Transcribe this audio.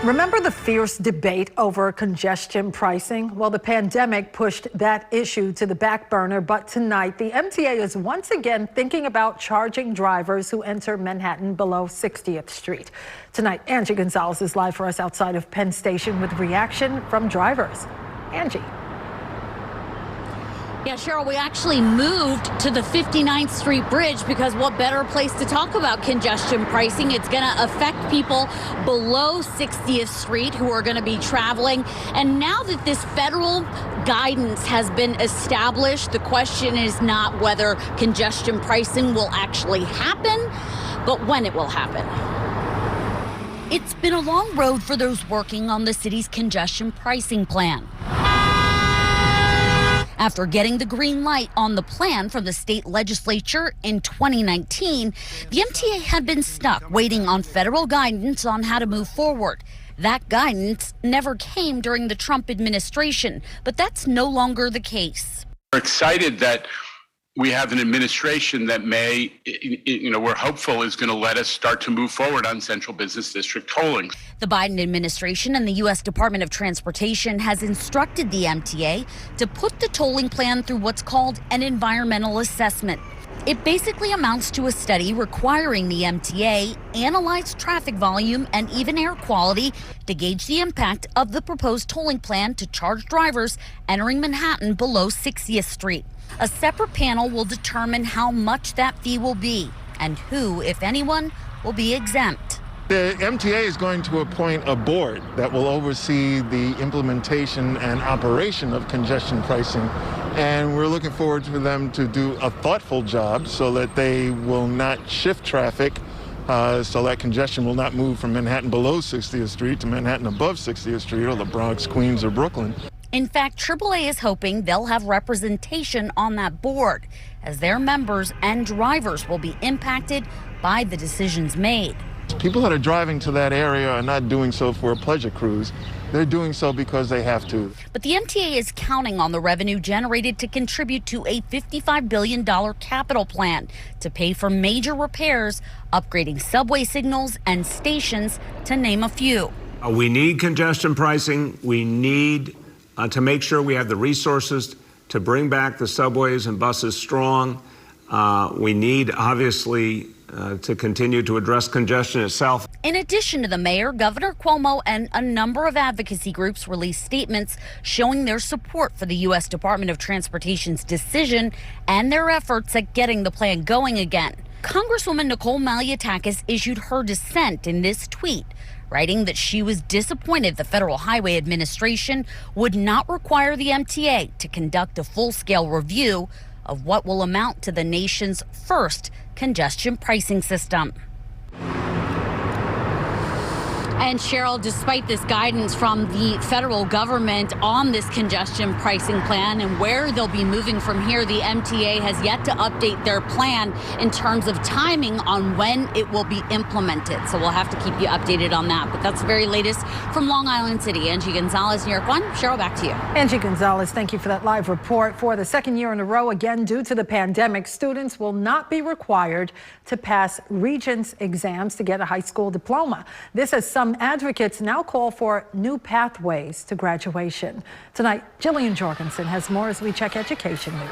Remember the fierce debate over congestion pricing? Well, the pandemic pushed that issue to the back burner, but tonight the MTA is once again thinking about charging drivers who enter Manhattan below 60th Street. Tonight, Angie Gonzalez is live for us outside of Penn Station with reaction from drivers. Angie. Yeah, Cheryl, we actually moved to the 59th Street Bridge because what better place to talk about congestion pricing? It's going to affect people below 60th Street who are going to be traveling. And now that this federal guidance has been established, the question is not whether congestion pricing will actually happen, but when it will happen. It's been a long road for those working on the city's congestion pricing plan. After getting the green light on the plan from the state legislature in 2019, the MTA had been stuck waiting on federal guidance on how to move forward. That guidance never came during the Trump administration, but that's no longer the case. We're excited that we have an administration that we're hopeful is going to let us start to move forward on central business district tolling. The Biden administration and the U.S. Department of Transportation has instructed the MTA to put the tolling plan through what's called an environmental assessment. It basically amounts to a study requiring the MTA analyze traffic volume and even air quality to gauge the impact of the proposed tolling plan to charge drivers entering Manhattan below 60th Street. A separate panel will determine how much that fee will be and who, if anyone, will be exempt. The MTA is going to appoint a board that will oversee the implementation and operation of congestion pricing. And we're looking forward for them to do a thoughtful job so that they will not shift traffic, so that congestion will not move from Manhattan below 60th Street to Manhattan above 60th Street or the Bronx, Queens, or Brooklyn. In fact, AAA is hoping they'll have representation on that board, as their members and drivers will be impacted by the decisions made. People that are driving to that area are not doing so for a pleasure cruise. They're doing so because they have to. But the MTA is counting on the revenue generated to contribute to a $55 billion capital plan to pay for major repairs, upgrading subway signals and stations, to name a few. We need congestion pricing. We need to make sure we have the resources to bring back the subways and buses strong. We need, obviously, to continue to address congestion itself. In addition to the mayor, Governor Cuomo and a number of advocacy groups released statements showing their support for the U.S. Department of Transportation's decision and their efforts at getting the plan going again. Congresswoman Nicole Malliotakis issued her dissent in this tweet, writing that she was disappointed the Federal Highway Administration would not require the MTA to conduct a full-scale review of what will amount to the nation's first congestion pricing system. And Cheryl, despite this guidance from the federal government on this congestion pricing plan and where they'll be moving from here, the MTA has yet to update their plan in terms of timing on when it will be implemented. So we'll have to keep you updated on that. But that's the very latest from Long Island City. Angie Gonzalez, New York 1. Cheryl, back to you. Angie Gonzalez, thank you for that live report. For the second year in a row, again, due to the pandemic, students will not be required to pass Regents exams to get a high school diploma. This as some advocates now call for new pathways to graduation. Tonight, Jillian Jorgensen has more as we check education news.